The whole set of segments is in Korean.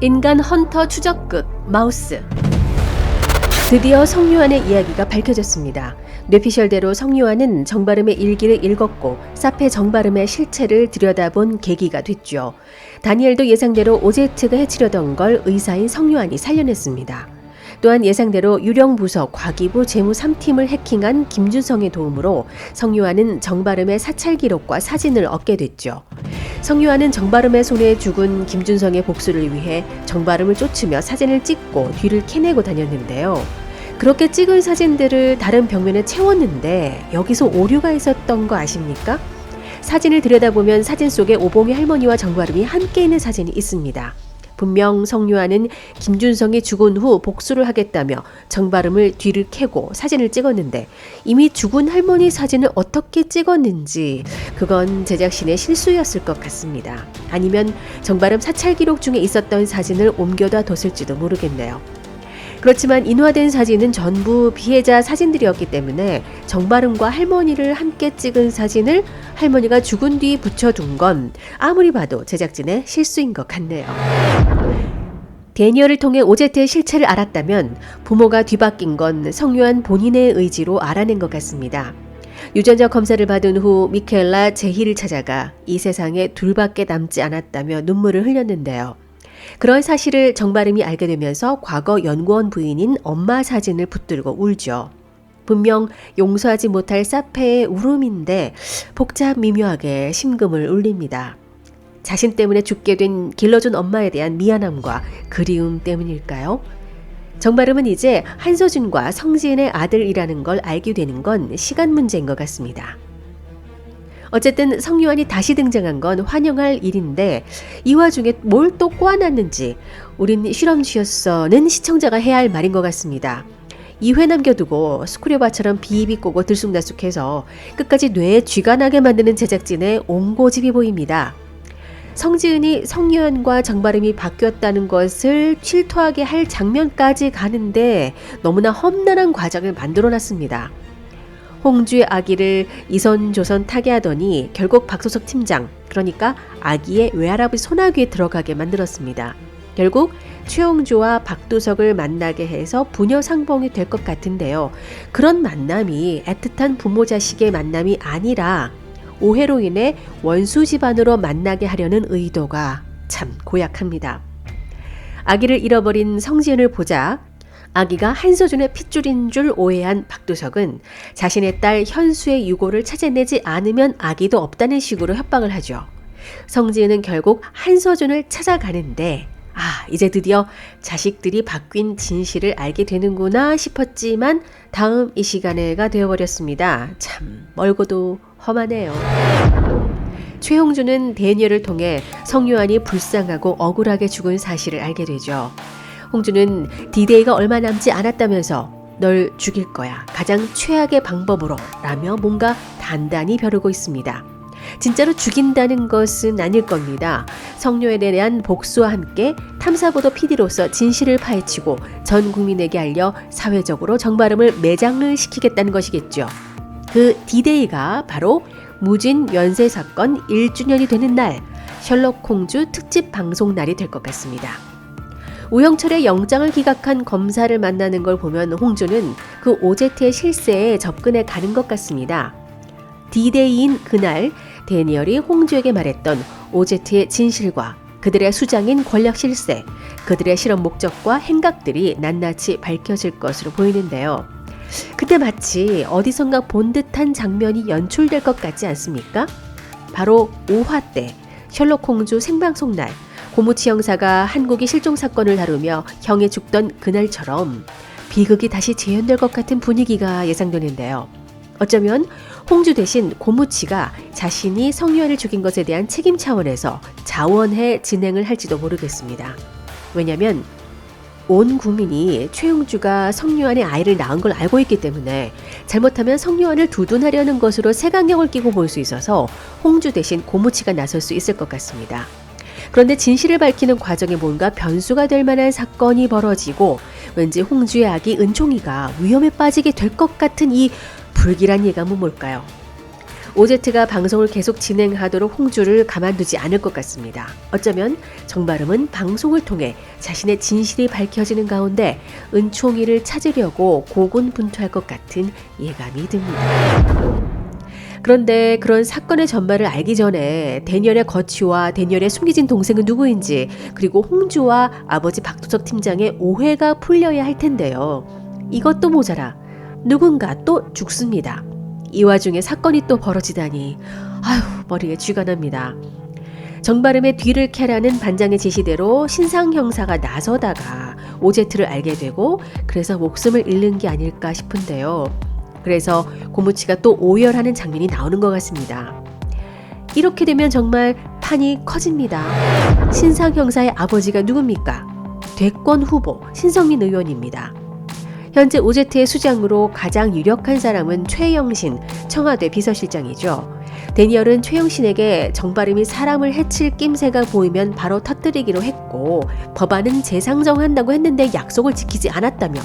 인간 헌터 추적극 마우스. 드디어 성유한의 이야기가 밝혀졌습니다. 뇌피셜대로 성유한은 정바름의 일기를 읽었고 사페 정바름의 실체를 들여다본 계기가 됐죠. 다니엘도 예상대로 오제트가 해치려던 걸 의사인 성유한이 살려냈습니다. 또한 예상대로 유령부서 과기부 재무 3팀을 해킹한 김준성의 도움으로 성유한은 정바름의 사찰 기록과 사진을 얻게 됐죠. 성유한은 정바름의 손에 죽은 김준성의 복수를 위해 정바름을 쫓으며 사진을 찍고 뒤를 캐내고 다녔는데요. 그렇게 찍은 사진들을 다른 벽면에 채웠는데 여기서 오류가 있었던 거 아십니까? 사진을 들여다보면 사진 속에 오봉의 할머니와 정바름이 함께 있는 사진이 있습니다. 분명 성유한은 김준성이 죽은 후 복수를 하겠다며 정바름을 뒤를 캐고 사진을 찍었는데 이미 죽은 할머니 사진을 어떻게 찍었는지 그건 제작진의 실수였을 것 같습니다. 아니면 정바름 사찰 기록 중에 있었던 사진을 옮겨다 뒀을지도 모르겠네요. 그렇지만 인화된 사진은 전부 피해자 사진들이었기 때문에 정바름과 할머니를 함께 찍은 사진을 할머니가 죽은 뒤 붙여둔 건 아무리 봐도 제작진의 실수인 것 같네요. 데니얼을 통해 오제트의 실체를 알았다면 부모가 뒤바뀐 건 성유한 본인의 의지로 알아낸 것 같습니다. 유전자 검사를 받은 후 미케엘라 제희를 찾아가 이 세상에 둘밖에 남지 않았다며 눈물을 흘렸는데요. 그런 사실을 정바름이 알게 되면서 과거 연구원 부인인 엄마 사진을 붙들고 울죠. 분명 용서하지 못할 사페의 울음인데 복잡 미묘하게 심금을 울립니다. 자신 때문에 죽게 된 길러준 엄마에 대한 미안함과 그리움 때문일까요? 정바름은 이제 한서준과 성지은의 아들이라는 걸 알게 되는 건 시간 문제인 것 같습니다. 어쨌든 성유한이 다시 등장한 건 환영할 일인데 이 와중에 뭘 또 꼬아놨는지 우린 실험쥐였어는 시청자가 해야 할 말인 것 같습니다. 2회 남겨두고 스쿠레바처럼 비비꼬고 들쑥날쑥해서 끝까지 뇌에 쥐가 나게 만드는 제작진의 옹고집이 보입니다. 성지은이 성유한과 정바름이 바뀌었다는 것을 실토하게 할 장면까지 가는데 너무나 험난한 과정을 만들어놨습니다. 홍주의 아기를 이선조선 타게 하더니 결국 박소석 팀장, 그러니까 아기의 외할아버지 소나귀에 들어가게 만들었습니다. 결국 최홍주와 박도석을 만나게 해서 부녀 상봉이 될 것 같은데요. 그런 만남이 애틋한 부모 자식의 만남이 아니라 오해로 인해 원수 집안으로 만나게 하려는 의도가 참 고약합니다. 아기를 잃어버린 성지은을 보자 아기가 한서준의 핏줄인 줄 오해한 박도석은 자신의 딸 현수의 유고를 찾아내지 않으면 아기도 없다는 식으로 협박을 하죠. 성지은은 결국 한서준을 찾아가는데 이제 드디어 자식들이 바뀐 진실을 알게 되는구나 싶었지만 다음 이 시간에가 되어버렸습니다. 참 멀고도 험하네요. 최홍주는 데니얼을 통해 성유한이 불쌍하고 억울하게 죽은 사실을 알게 되죠. 홍주는 D-Day가 얼마 남지 않았다면서 널 죽일 거야. 가장 최악의 방법으로 라며 뭔가 단단히 벼르고 있습니다. 진짜로 죽인다는 것은 아닐 겁니다. 성유한에 대한 복수와 함께 탐사보도 PD로서 진실을 파헤치고 전 국민에게 알려 사회적으로 정바름을 매장을 시키겠다는 것이겠죠. 그 D-Day가 바로 무진 연쇄 사건 1주년이 되는 날 셜록 홈즈 특집 방송 날이 될 것 같습니다. 우영철의 영장을 기각한 검사를 만나는 걸 보면 홍주는 그 오제트의 실세에 접근해 가는 것 같습니다. D-Day인 그날 데니얼이 홍주에게 말했던 오제트의 진실과 그들의 수장인 권력 실세, 그들의 실험 목적과 행각들이 낱낱이 밝혀질 것으로 보이는데요. 그때 마치 어디선가 본 듯한 장면이 연출될 것 같지 않습니까? 바로 5화 때 셜록 홈즈 생방송 날 고무치 형사가 한국이 실종 사건을 다루며 형이 죽던 그날처럼 비극이 다시 재현될 것 같은 분위기가 예상되는데요. 어쩌면 홍주 대신 고무치가 자신이 성유한을 죽인 것에 대한 책임 차원에서 자원해 진행을 할지도 모르겠습니다. 왜냐하면 온 국민이 최홍주가 성유한의 아이를 낳은 걸 알고 있기 때문에 잘못하면 성유한을 두둔하려는 것으로 색안경을 끼고 볼 수 있어서 홍주 대신 고무치가 나설 수 있을 것 같습니다. 그런데 진실을 밝히는 과정에 뭔가 변수가 될 만한 사건이 벌어지고 왠지 홍주의 아기 은총이가 위험에 빠지게 될 것 같은 이 불길한 예감은 뭘까요? 오제트가 방송을 계속 진행하도록 홍주를 가만두지 않을 것 같습니다. 어쩌면 정바름은 방송을 통해 자신의 진실이 밝혀지는 가운데 은총이를 찾으려고 고군분투할 것 같은 예감이 듭니다. 그런데 그런 사건의 전말을 알기 전에 대니엘의 거취와 대니엘의 숨겨진 동생은 누구인지, 그리고 홍주와 아버지 박도석 팀장의 오해가 풀려야 할 텐데요. 이것도 모자라 누군가 또 죽습니다. 이 와중에 사건이 또 벌어지다니 머리에 쥐가 납니다. 정바름의 뒤를 캐라는 반장의 지시대로 신상 형사가 나서다가 오제트를 알게 되고 그래서 목숨을 잃는 게 아닐까 싶은데요. 그래서 고무치가 또 오열하는 장면이 나오는 것 같습니다. 이렇게 되면 정말 판이 커집니다. 신상 형사의 아버지가 누굽니까? 대권 후보 신성민 의원입니다. 현재 오제트의 수장으로 가장 유력한 사람은 최영신 청와대 비서실장이죠. 대니얼은 최영신에게 정바름이 사람을 해칠 낌새가 보이면 바로 터뜨리기로 했고, 법안은 재상정한다고 했는데 약속을 지키지 않았다며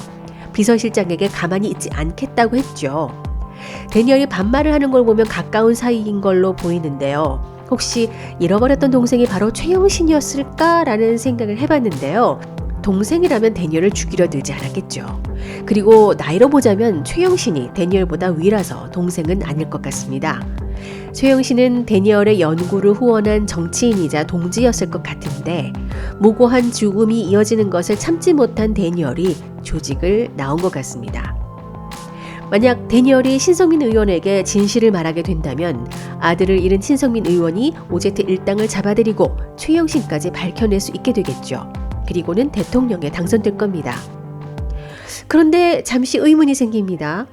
비서실장에게 가만히 있지 않겠다고 했죠. 대니얼이 반말을 하는 걸 보면 가까운 사이인 걸로 보이는데요. 혹시 잃어버렸던 동생이 바로 최영신이었을까라는 생각을 해봤는데요. 동생이라면 대니얼을 죽이려 들지 않았겠죠. 그리고 나이로 보자면 최영신이 대니얼보다 위라서 동생은 아닐 것 같습니다. 최영신은 대니얼의 연구를 후원한 정치인이자 동지였을 것 같은데, 무고한 죽음이 이어지는 것을 참지 못한 대니얼이 조직을 나온 것 같습니다. 만약 대니얼이 신성민 의원에게 진실을 말하게 된다면 아들을 잃은 신성민 의원이 오제트 일당을 잡아들이고 최영신까지 밝혀낼 수 있게 되겠죠. 그리고는 대통령에 당선될 겁니다. 그런데 잠시 의문이 생깁니다.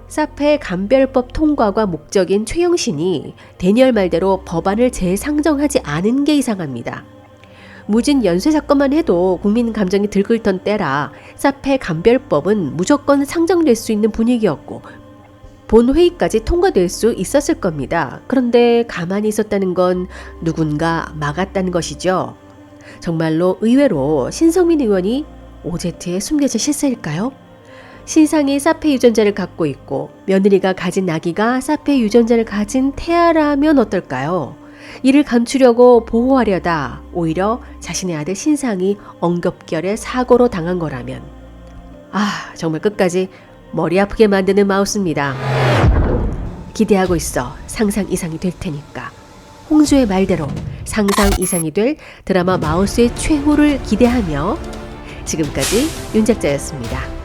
사페 감별법 통과가 목적인 최영신이 대니얼 말대로 법안을 재상정하지 않은 게 이상합니다. 무진 연쇄 사건만 해도 국민 감정이 들끓던 때라 사페 감별법은 무조건 상정될 수 있는 분위기였고 본회의까지 통과될 수 있었을 겁니다. 그런데 가만히 있었다는 건 누군가 막았다는 것이죠. 정말로 의외로 신성민 의원이 오제트에 숨겨진 실세일까요? 신상이 사페 유전자를 갖고 있고 며느리가 가진 아기가 사페 유전자를 가진 태아라면 어떨까요? 이를 감추려고 보호하려다 오히려 자신의 아들 신상이 엉겁결에 사고로 당한 거라면 정말 끝까지 머리 아프게 만드는 마우스입니다. 기대하고 있어. 상상 이상이 될 테니까. 홍주의 말대로 상상 이상이 될 드라마 마우스의 최후를 기대하며 지금까지 윤 작자였습니다.